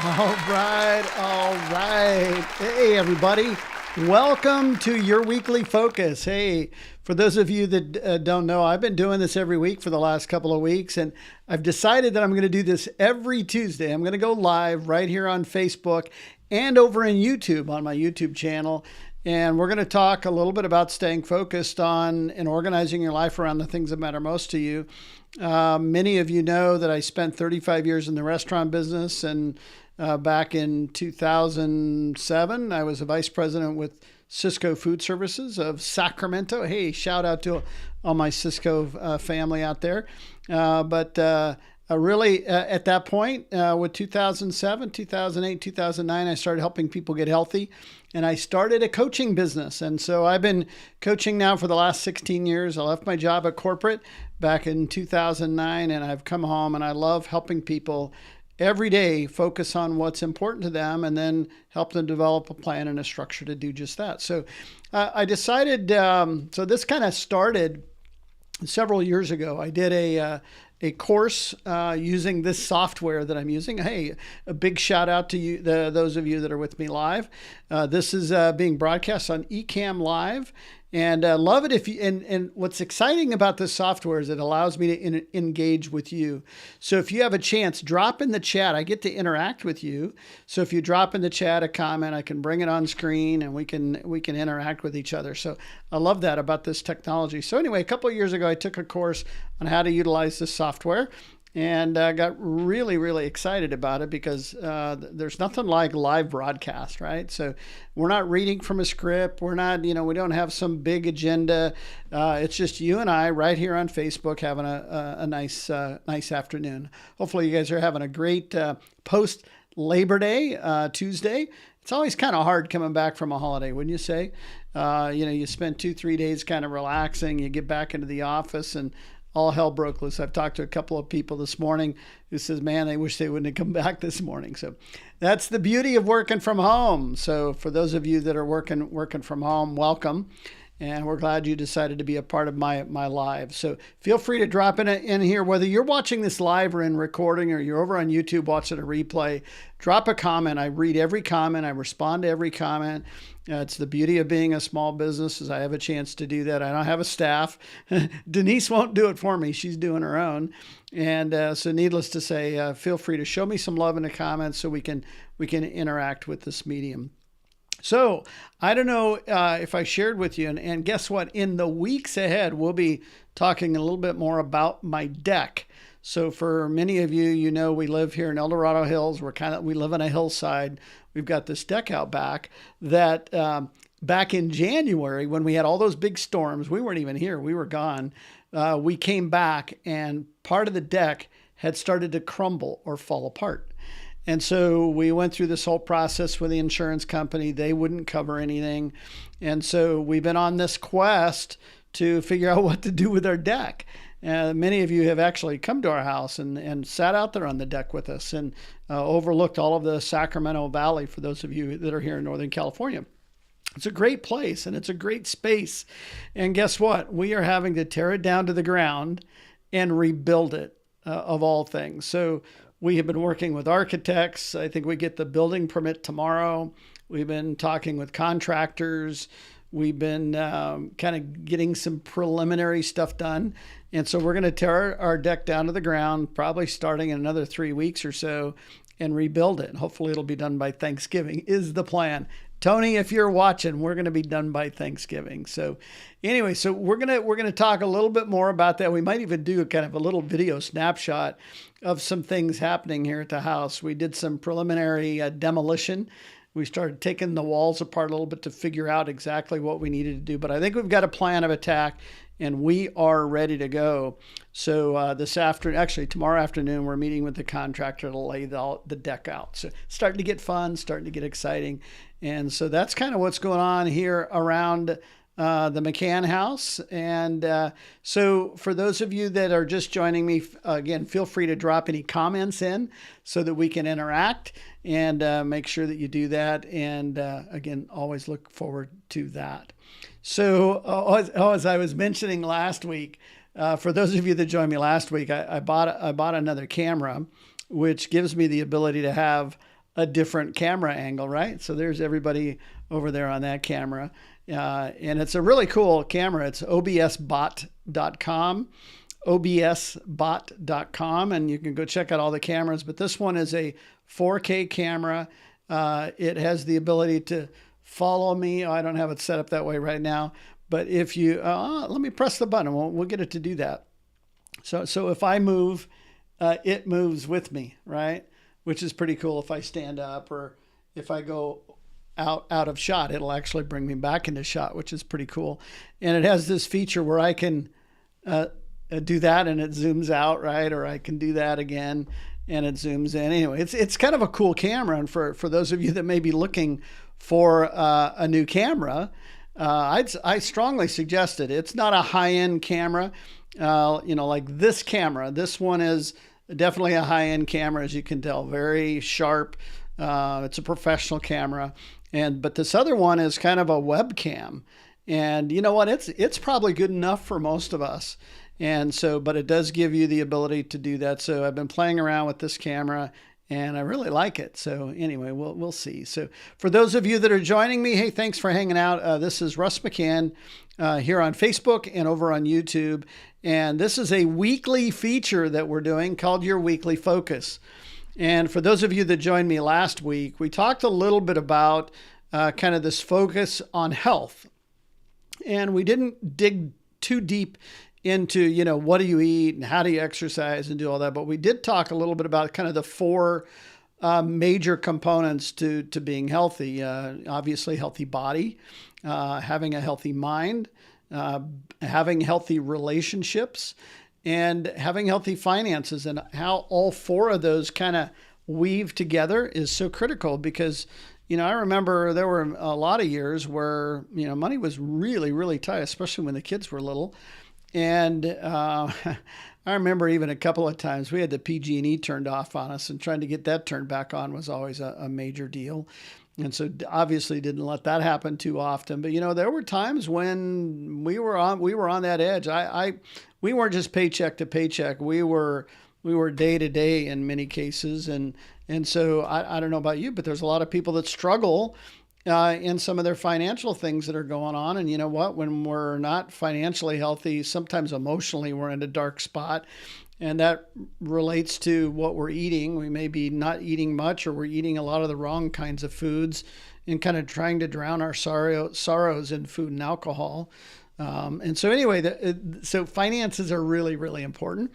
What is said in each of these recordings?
All right, all right. Hey, everybody. Welcome to your weekly focus. Hey, for those of you that don't know, I've been doing this every week for the last couple of weeks, and I've decided that I'm going to do this every Tuesday. I'm going to go live right here on Facebook and over in YouTube on my YouTube channel. And we're going to talk a little bit about staying focused on and organizing your life around the things that matter most to you. Many of you know that I spent 35 years in the restaurant business, and back in 2007, I was a vice president with Cisco Food Services of Sacramento. Hey, shout out to all my Cisco family out there. But really, at that point, with 2007, 2008, 2009, I started helping people get healthy, and I started a coaching business. And so I've been coaching now for the last 16 years. I left my job at corporate back in 2009, and I've come home, and I love helping people every day focus on what's important to them and then help them develop a plan and a structure to do just that. So I decided, so this kind of started several years ago. I did a course using this software that I'm using. Hey, a big shout out to you, those of you that are with me live. This is being broadcast on Ecamm Live. And love it if you, and what's exciting about this software is it allows me to engage with you. So if you have a chance, drop in the chat. I get to interact with you. So if you drop in the chat a comment, I can bring it on screen and we can interact with each other. So I love that about this technology. So anyway, a couple of years ago, I took a course on how to utilize this software. And I got really, really excited about it because there's nothing like live broadcast, right? So we're not reading from a script. We're not, we don't have some big agenda. It's just you and I right here on Facebook having a nice afternoon. Hopefully you guys are having a great post Labor Day Tuesday. It's always kind of hard coming back from a holiday, wouldn't you say? You spend 2-3 days kind of relaxing. You get back into the office and all hell broke loose. I've talked to a couple of people this morning who says, man, they wish they wouldn't have come back this morning. So that's the beauty of working from home. So for those of you that are working from home, welcome. And we're glad you decided to be a part of my live. So feel free to drop in here, whether you're watching this live or in recording, or you're over on YouTube watching a replay. Drop a comment. I read every comment. I respond to every comment. It's the beauty of being a small business is I have a chance to do that. I don't have a staff. Denise won't do it for me. She's doing her own. And so needless to say, feel free to show me some love in the comments so we can interact with this medium. So I don't know if I shared with you, and guess what? In the weeks ahead, we'll be talking a little bit more about my deck. So for many of you, we live here in El Dorado Hills. We live on a hillside. We've got this deck out back that back in January when we had all those big storms, we weren't even here. We were gone. We came back and part of the deck had started to crumble or fall apart. And so we went through this whole process with the insurance company. They wouldn't cover anything. And so we've been on this quest to figure out what to do with our deck. Many of you have actually come to our house and sat out there on the deck with us and overlooked all of the Sacramento Valley for those of you that are here in Northern California. It's a great place and it's a great space. And guess what? We are having to tear it down to the ground and rebuild it of all things. So we have been working with architects. I think we get the building permit tomorrow. We've been talking with contractors. We've been kind of getting some preliminary stuff done. And so we're going to tear our deck down to the ground, probably starting in another 3 weeks or so, and rebuild it. Hopefully it'll be done by Thanksgiving is the plan. Tony, if you're watching, we're going to be done by Thanksgiving. So anyway, so we're going to talk a little bit more about that. We might even do a kind of a little video snapshot of some things happening here at the house. We did some preliminary demolition. We started taking the walls apart a little bit to figure out exactly what we needed to do. But I think we've got a plan of attack and we are ready to go. So this afternoon, actually tomorrow afternoon, we're meeting with the contractor to lay the deck out. So starting to get fun, starting to get exciting. And so that's kind of what's going on here around the McCann house. And so for those of you that are just joining me, again, feel free to drop any comments in so that we can interact and make sure that you do that. And again, always look forward to that. So as I was mentioning last week, for those of you that joined me last week, I bought another camera, which gives me the ability to have a different camera angle, right? So there's everybody over there on that camera. And it's a really cool camera. It's obsbot.com, obsbot.com, and you can go check out all the cameras. But this one is a 4K camera. It has the ability to follow me. I don't have it set up that way right now. But if you, let me press the button. We'll get it to do that. So if I move, it moves with me, right? Which is pretty cool. If I stand up or if I go out of shot, it'll actually bring me back into shot, which is pretty cool. And it has this feature where I can do that and it zooms out, right? Or I can do that again and it zooms in. Anyway, it's kind of a cool camera. And for those of you that may be looking for a new camera, I strongly suggest it. It's not a high-end camera, like this camera. This one is definitely a high-end camera, as you can tell, very sharp. It's a professional camera, but this other one is kind of a webcam, and you know what? It's probably good enough for most of us, and so, but it does give you the ability to do that. So I've been playing around with this camera, and I really like it. So anyway, we'll see. So for those of you that are joining me, hey, thanks for hanging out. This is Russ McCann here on Facebook and over on YouTube. And this is a weekly feature that we're doing called Your Weekly Focus. And for those of you that joined me last week, we talked a little bit about kind of this focus on health. And we didn't dig too deep into, what do you eat and how do you exercise and do all that. But we did talk a little bit about kind of the four major components to being healthy. Obviously, healthy body, having a healthy mind, having healthy relationships, and having healthy finances, and how all four of those kind of weave together is so critical because, I remember there were a lot of years where, money was really, really tight, especially when the kids were little. And I remember even a couple of times we had the PG&E turned off on us, and trying to get that turned back on was always a major deal. And so obviously didn't let that happen too often. But, there were times when we were on that edge. We weren't just paycheck to paycheck. We were day to day in many cases. And so I don't know about you, but there's a lot of people that struggle in some of their financial things that are going on. And you know what? When we're not financially healthy, sometimes emotionally we're in a dark spot. And that relates to what we're eating. We may be not eating much, or we're eating a lot of the wrong kinds of foods and kind of trying to drown our sorrows in food and alcohol. And so anyway, so finances are really, really important.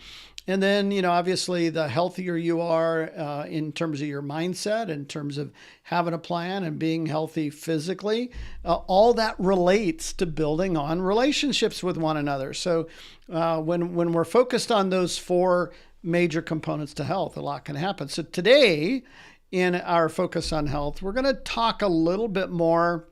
And then, obviously the healthier you are in terms of your mindset, in terms of having a plan and being healthy physically, all that relates to building on relationships with one another. So when we're focused on those four major components to health, a lot can happen. So today in our focus on health, we're going to talk a little bit more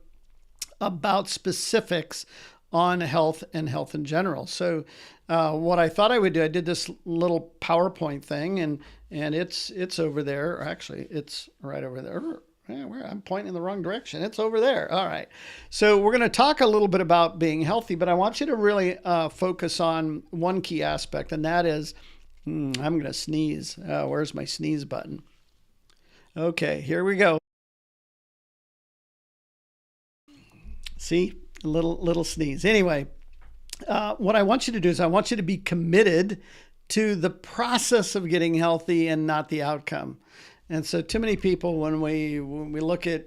about specifics on health and health in general. So what I thought I would do, I did this little PowerPoint thing, and it's over there. Or actually, it's right over there. I'm pointing in the wrong direction. It's over there. All right. So we're going to talk a little bit about being healthy, but I want you to really focus on one key aspect, and that is, I'm going to sneeze. Where's my sneeze button? Okay, here we go. See? A little sneeze. Anyway, what I want you to do is I want you to be committed to the process of getting healthy and not the outcome. And so too many people, when we look at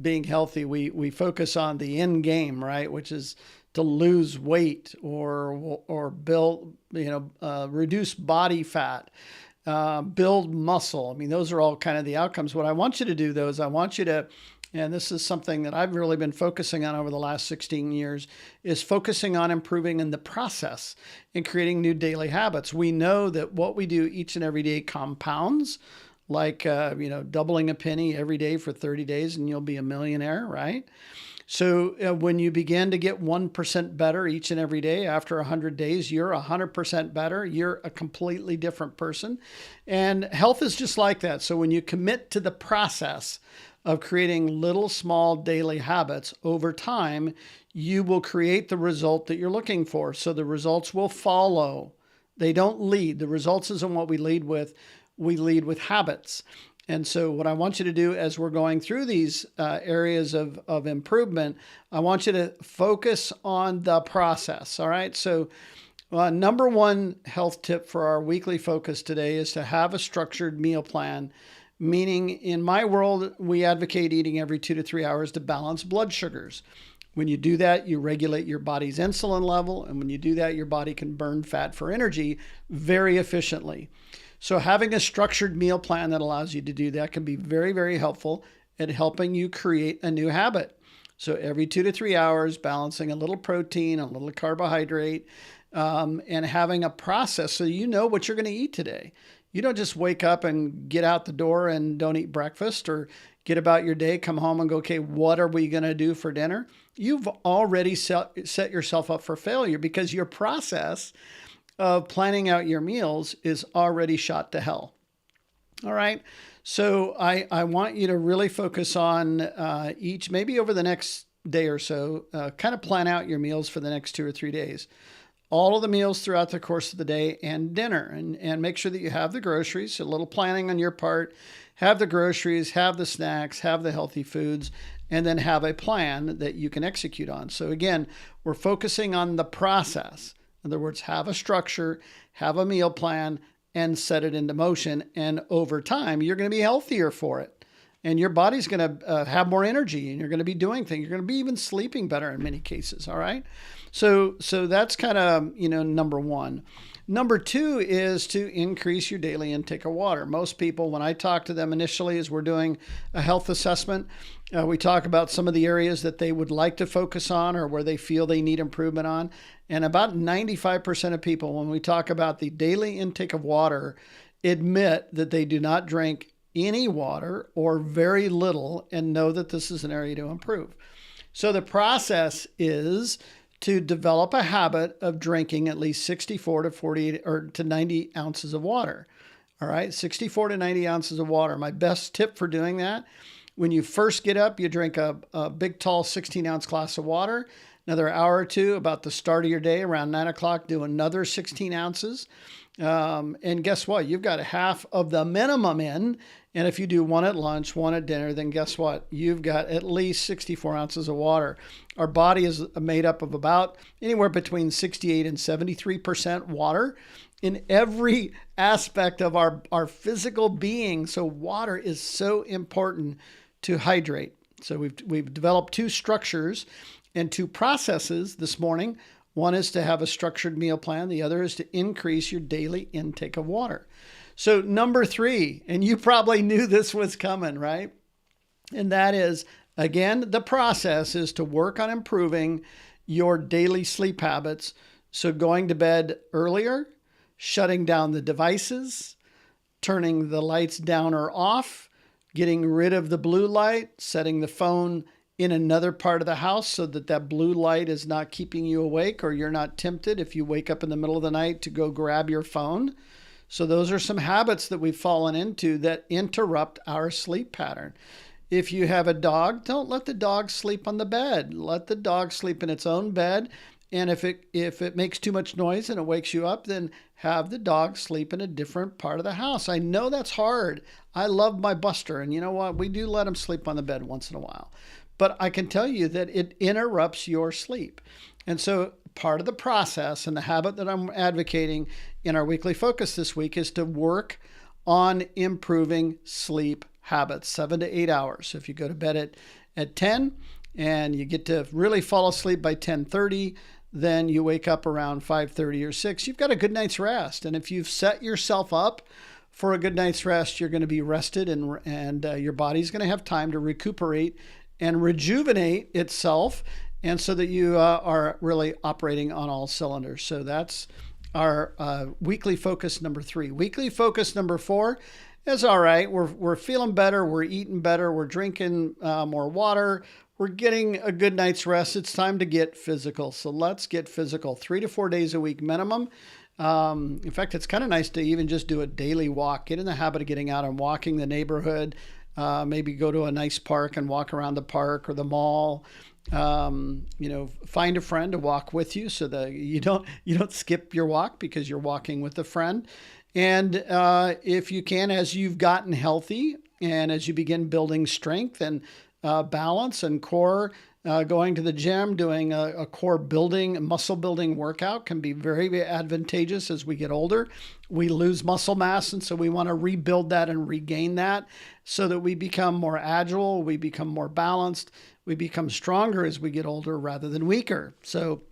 being healthy, we focus on the end game, right? Which is to lose weight or build, reduce body fat, build muscle. I mean, those are all kind of the outcomes. What I want you to do, though, is I want you to, and this is something that I've really been focusing on over the last 16 years, is focusing on improving in the process and creating new daily habits. We know that what we do each and every day compounds, like, doubling a penny every day for 30 days and you'll be a millionaire, right? So when you begin to get 1% better each and every day, after 100 days, you're 100% better. You're a completely different person. And health is just like that. So when you commit to the process of creating little small daily habits over time, you will create the result that you're looking for. So the results will follow. They don't lead. The results isn't what we lead with. We lead with habits. And so what I want you to do as we're going through these areas of improvement, I want you to focus on the process. All right. So number one health tip for our weekly focus today is to have a structured meal plan. Meaning, in my world, we advocate eating every 2 to 3 hours to balance blood sugars. When you do that, you regulate your body's insulin level. And when you do that, your body can burn fat for energy very efficiently. So having a structured meal plan that allows you to do that can be very, very helpful at helping you create a new habit. So every 2 to 3 hours, balancing a little protein, a little carbohydrate, and having a process so you know what you're going to eat today. You don't just wake up and get out the door and don't eat breakfast, or get about your day, come home and go, okay, what are we going to do for dinner? You've already set yourself up for failure because your process of planning out your meals is already shot to hell. All right. So I want you to really focus on each, maybe over the next day or so, kind of plan out your meals for the next 2 or 3 days. All of the meals throughout the course of the day and dinner, and make sure that you have the groceries. So a little planning on your part, have the groceries, have the snacks, have the healthy foods, and then have a plan that you can execute on. So again, we're focusing on the process. In other words, have a structure, have a meal plan, and set it into motion. And over time, you're going to be healthier for it. And your body's going to have more energy, and you're going to be doing things. You're going to be even sleeping better in many cases. All right. So that's kind of, number one. Number two is to increase your daily intake of water. Most people, when I talk to them initially as we're doing a health assessment, we talk about some of the areas that they would like to focus on or where they feel they need improvement on. And about 95% of people, when we talk about the daily intake of water, admit that they do not drink any water or very little and know that this is an area to improve. So the process is to develop a habit of drinking at least 64 to 48 or to 90 ounces of water. All right, 64 to 90 ounces of water. My best tip for doing that, when you first get up, you drink a big, tall 16-ounce glass of water. Another hour or two, about the start of your day, around 9 o'clock, do another 16 ounces. And guess what? You've got half of the minimum in. And if you do one at lunch, one at dinner, then guess what? You've got at least 64 ounces of water. Our body is made up of about anywhere between 68 and 73% water in every aspect of our physical being. So water is so important to hydrate. So we've developed two structures and two processes this morning. One is to have a structured meal plan. The other is to increase your daily intake of water. So number three, and you probably knew this was coming, right? And that is, again, the process is to work on improving your daily sleep habits. So going to bed earlier, shutting down the devices, turning the lights down or off, getting rid of the blue light, setting the phone in another part of the house so that blue light is not keeping you awake, or you're not tempted if you wake up in the middle of the night to go grab your phone. So those are some habits that we've fallen into that interrupt our sleep pattern. If you have a dog, don't let the dog sleep on the bed. Let the dog sleep in its own bed. And if it makes too much noise and it wakes you up, then have the dog sleep in a different part of the house. I know that's hard. I love my Buster. And you know what? We do let him sleep on the bed once in a while. But I can tell you that it interrupts your sleep. And so part of the process and the habit that I'm advocating in our weekly focus this week is to work on improving sleep habits, 7 to 8 hours. So if you go to bed at 10 and you get to really fall asleep by 10:30, then you wake up around 5:30 or 6, you've got a good night's rest. And if you've set yourself up for a good night's rest, you're going to be rested and your body's going to have time to recuperate and rejuvenate itself, and so that you are really operating on all cylinders. So that's our weekly focus number 3. Weekly focus number 4 is all right. We're feeling better. We're eating better. We're drinking more water. We're getting a good night's rest. It's time to get physical. So let's get physical. 3 to 4 days a week minimum. In fact, it's kind of nice to even just do a daily walk. Get in the habit of getting out and walking the neighborhood. Maybe go to a nice park and walk around the park or the mall. Find a friend to walk with you so that you don't skip your walk because you're walking with a friend. And if you can, as you've gotten healthy, And as you begin building strength and balance and core, going to the gym, doing a core building, muscle building workout can be very, very advantageous as we get older. We lose muscle mass, and so we want to rebuild that and regain that so that we become more agile, we become more balanced, we become stronger as we get older rather than weaker. So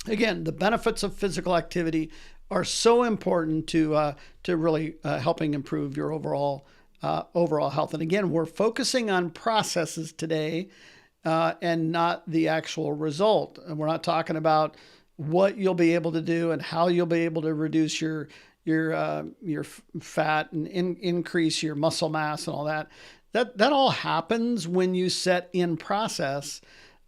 again, the benefits of physical activity are so important to really helping improve your overall health. And again, we're focusing on processes today and not the actual result. And we're not talking about what you'll be able to do and how you'll be able to reduce your fat and increase your muscle mass and all that. That all happens when you set in process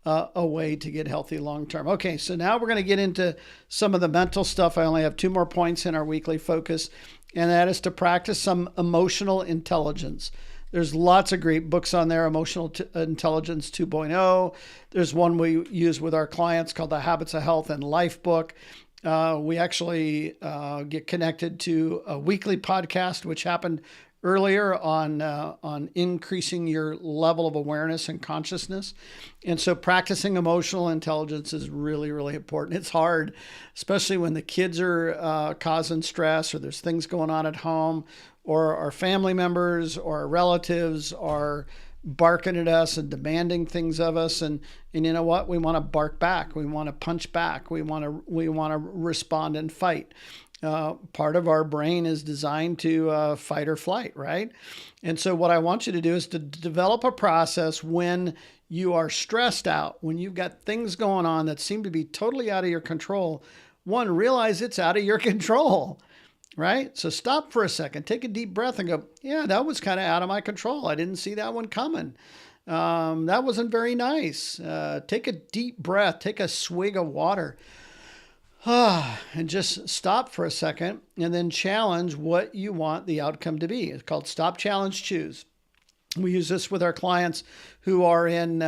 a way to get healthy long term. Okay, so now we're going to get into some of the mental stuff. I only have 2 more points in our weekly focus, and that is to practice some emotional intelligence. There's lots of great books on there, Emotional Intelligence 2.0. There's one we use with our clients called the Habits of Health and Life book. We actually get connected to a weekly podcast, which happened earlier on increasing your level of awareness and consciousness. And so practicing emotional intelligence is really, really important. It's hard, especially when the kids are causing stress or there's things going on at home, or our family members or our relatives are barking at us and demanding things of us. And you know what? We want to bark back. We want to punch back. We want to respond and fight. Part of our brain is designed to fight or flight, right? And so what I want you to do is to develop a process when you are stressed out, when you've got things going on that seem to be totally out of your control. One, realize it's out of your control, right? So stop for a second, take a deep breath and go, yeah, that was kind of out of my control. I didn't see that one coming. That wasn't very nice. Take a deep breath, take a swig of water. And just stop for a second and then challenge what you want the outcome to be. It's called Stop, Challenge, Choose. We use this with our clients who are in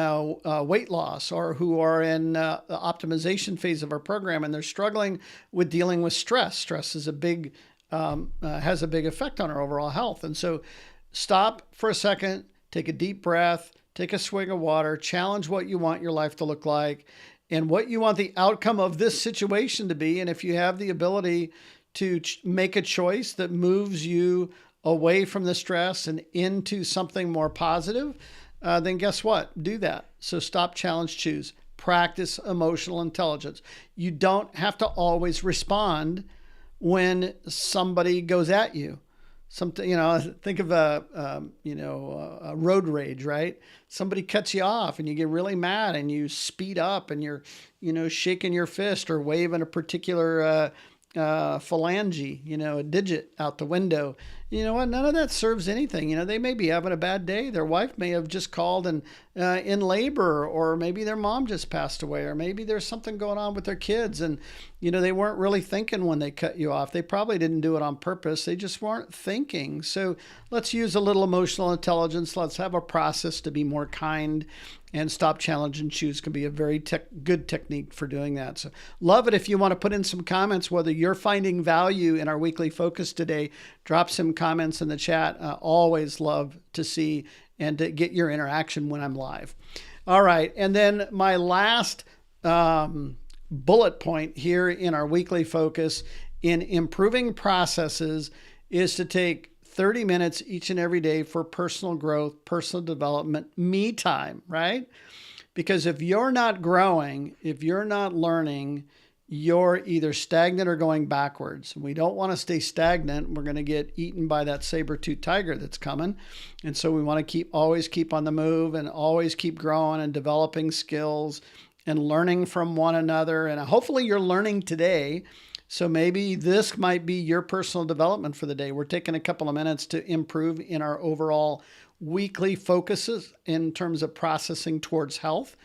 weight loss or who are in the optimization phase of our program, and they're struggling with dealing with stress. Stress is has a big effect on our overall health. And so stop for a second, take a deep breath, take a swig of water, challenge what you want your life to look like, and what you want the outcome of this situation to be. And if you have the ability to make a choice that moves you away from the stress and into something more positive, then guess what? Do that. So stop, challenge, choose. Practice emotional intelligence. You don't have to always respond when somebody goes at you. Something, think of a road rage, right? Somebody cuts you off and you get really mad and you speed up and you're, shaking your fist or waving a particular phalange, a digit out the window. You know what? None of that serves anything. They may be having a bad day. Their wife may have just called and in labor, or maybe their mom just passed away, or maybe there's something going on with their kids. And, they weren't really thinking when they cut you off. They probably didn't do it on purpose. They just weren't thinking. So let's use a little emotional intelligence. Let's have a process to be more kind, and Stop, Challenge, and Choose can be a very good technique for doing that. So love it. If you want to put in some comments, whether you're finding value in our weekly focus today, drop some comments in the chat. Always love to see and to get your interaction when I'm live. All right. And then my last bullet point here in our weekly focus in improving processes is to take 30 minutes each and every day for personal growth, personal development, me time, right? Because if you're not growing, if you're not learning, you're either stagnant or going backwards. We don't want to stay stagnant. We're going to get eaten by that saber-toothed tiger that's coming. And so we want to always keep on the move and always keep growing and developing skills and learning from one another. And hopefully you're learning today. So maybe this might be your personal development for the day. We're taking a couple of minutes to improve in our overall weekly focuses in terms of processing towards health.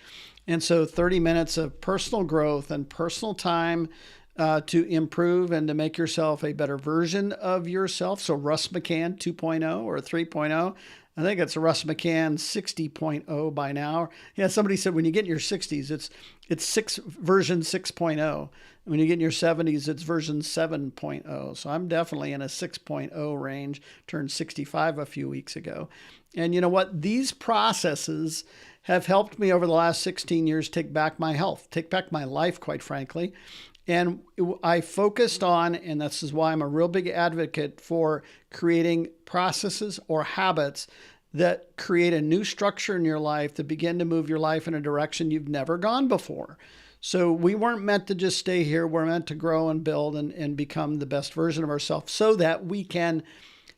And so 30 minutes of personal growth and personal time to improve and to make yourself a better version of yourself. So Russ McCann 2.0 or 3.0. I think it's Russ McCann 60.0 by now. Yeah, somebody said when you get in your 60s, it's version 6.0. When you get in your 70s, it's version 7.0. So I'm definitely in a 6.0 range, turned 65 a few weeks ago. And you know what? These processes have helped me over the last 16 years take back my health, take back my life, quite frankly. And I focused on, and this is why I'm a real big advocate for creating processes or habits that create a new structure in your life that begin to move your life in a direction you've never gone before. So we weren't meant to just stay here. We're meant to grow and build and become the best version of ourselves so that we can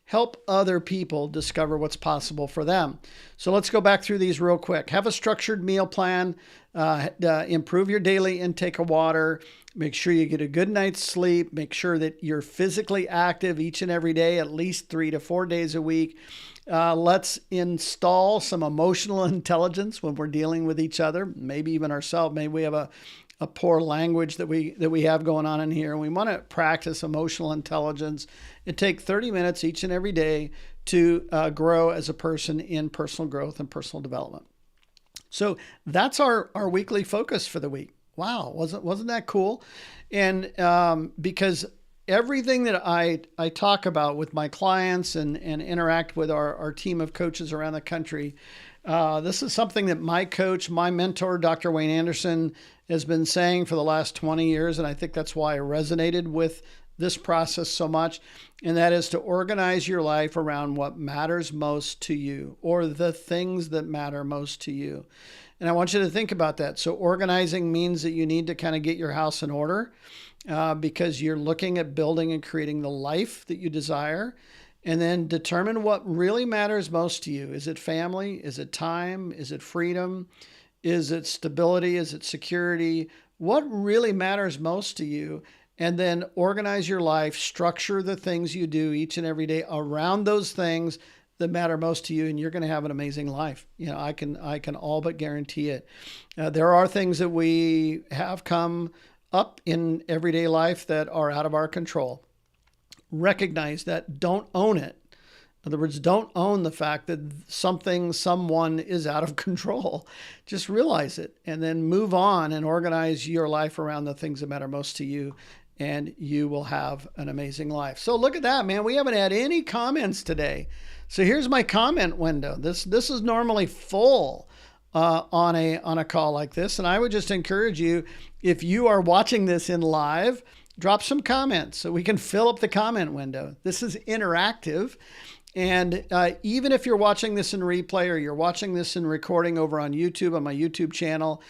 help other people discover what's possible for them. So let's go back through these real quick. Have a structured meal plan, improve your daily intake of water, make sure you get a good night's sleep, make sure that you're physically active each and every day, at least 3 to 4 days a week. Let's install some emotional intelligence when we're dealing with each other, maybe even ourselves. Maybe we have a poor language that we have going on in here. We want to practice emotional intelligence and take 30 minutes each and every day to grow as a person in personal growth and personal development. So that's our weekly focus for the week. Wow, wasn't that cool? And because everything that I talk about with my clients and interact with our team of coaches around the country, this is something that my coach, my mentor, Dr. Wayne Anderson, has been saying for the last 20 years. And I think that's why I resonated with this process so much. And that is to organize your life around what matters most to you, or the things that matter most to you. And I want you to think about that. So organizing means that you need to kind of get your house in order because you're looking at building and creating the life that you desire. And then determine what really matters most to you. Is it family? Is it time? Is it freedom? Is it stability? Is it security? What really matters most to you? And then organize your life, structure the things you do each and every day around those things that matter most to you, and you're going to have an amazing life. You know, I can all but guarantee it. There are things that we have come up in everyday life that are out of our control. Recognize that. Don't own it. In other words, don't own the fact that someone is out of control. Just realize it and then move on and organize your life around the things that matter most to you, and you will have an amazing life. So look at that, man. We haven't had any comments today. So here's my comment window. This is normally full on a call like this, and I would just encourage you, if you are watching this in live, drop some comments so we can fill up the comment window. This is interactive. And even if you're watching this in replay or you're watching this in recording over on YouTube, on my YouTube channel,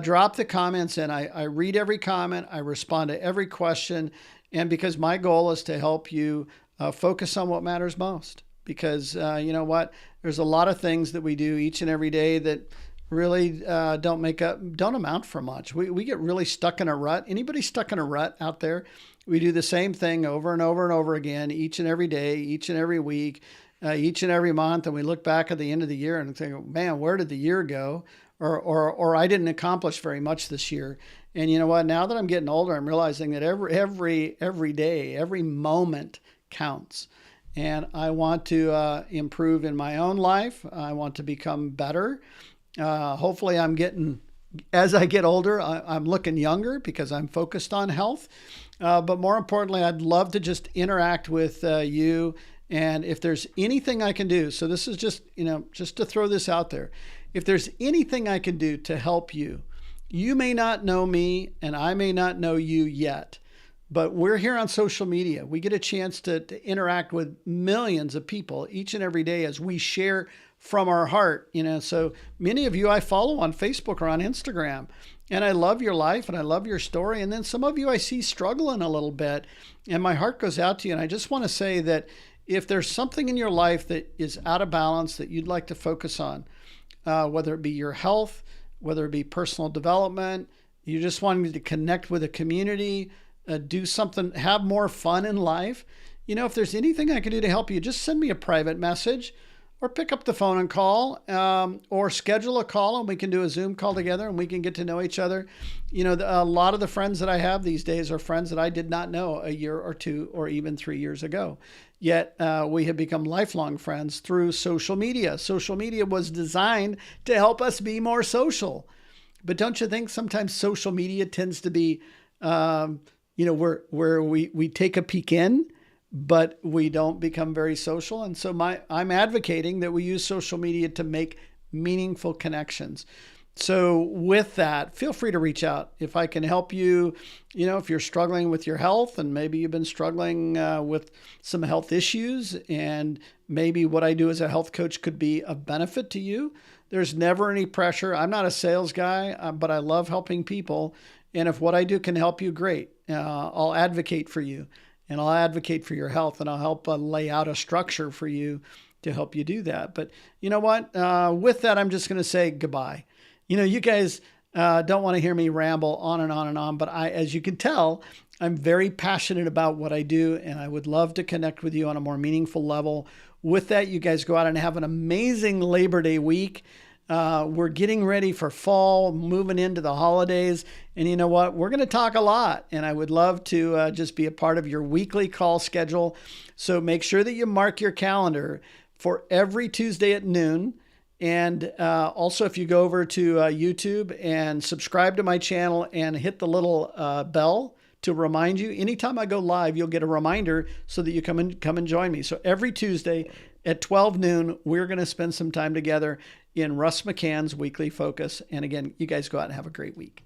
drop the comments in. I read every comment. I respond to every question. And because my goal is to help you focus on what matters most. Because you know what? There's a lot of things that we do each and every day that really don't amount for much. We get really stuck in a rut. Anybody stuck in a rut out there? We do the same thing over and over and over again, each and every day, each and every week, each and every month. And we look back at the end of the year and think, man, where did the year go? Or I didn't accomplish very much this year. And you know what? Now that I'm getting older, I'm realizing that every day, every moment counts. And I want to improve in my own life. I want to become better. Hopefully as I get older, I'm looking younger because I'm focused on health. But more importantly, I'd love to just interact with you. And if there's anything I can do, so this is just to throw this out there. If there's anything I can do to help you, you may not know me and I may not know you yet, but we're here on social media. We get a chance to interact with millions of people each and every day as we share from our heart. So many of you I follow on Facebook or on Instagram, and I love your life and I love your story. And then some of you I see struggling a little bit, and my heart goes out to you. And I just want to say that if there's something in your life that is out of balance that you'd like to focus on, whether it be your health, whether it be personal development, you just wanting to connect with a community, do something, have more fun in life. If there's anything I can do to help you, just send me a private message or pick up the phone and call, or schedule a call and we can do a Zoom call together and we can get to know each other. A lot of the friends that I have these days are friends that I did not know a year or two or even 3 years ago. yet we have become lifelong friends through social media. Social media was designed to help us be more social. But don't you think sometimes social media tends to be, where we take a peek in, but we don't become very social? And so I'm advocating that we use social media to make meaningful connections. So with that, feel free to reach out. If I can help you, if you're struggling with your health and maybe you've been struggling with some health issues, and maybe what I do as a health coach could be of benefit to you, there's never any pressure. I'm not a sales guy, but I love helping people. And if what I do can help you, great. I'll advocate for you, and I'll advocate for your health, and I'll help lay out a structure for you to help you do that. But you know what? With that, I'm just going to say goodbye. You guys don't want to hear me ramble on and on and on, but as you can tell, I'm very passionate about what I do, and I would love to connect with you on a more meaningful level. With that, you guys go out and have an amazing Labor Day week. We're getting ready for fall, moving into the holidays. And you know what? We're going to talk a lot, and I would love to just be a part of your weekly call schedule. So make sure that you mark your calendar for every Tuesday at noon. And also, if you go over to YouTube and subscribe to my channel and hit the little bell to remind you, anytime I go live, you'll get a reminder so that you come and join me. So every Tuesday at 12 noon, we're going to spend some time together in Russ McCann's Weekly Focus. And again, you guys go out and have a great week.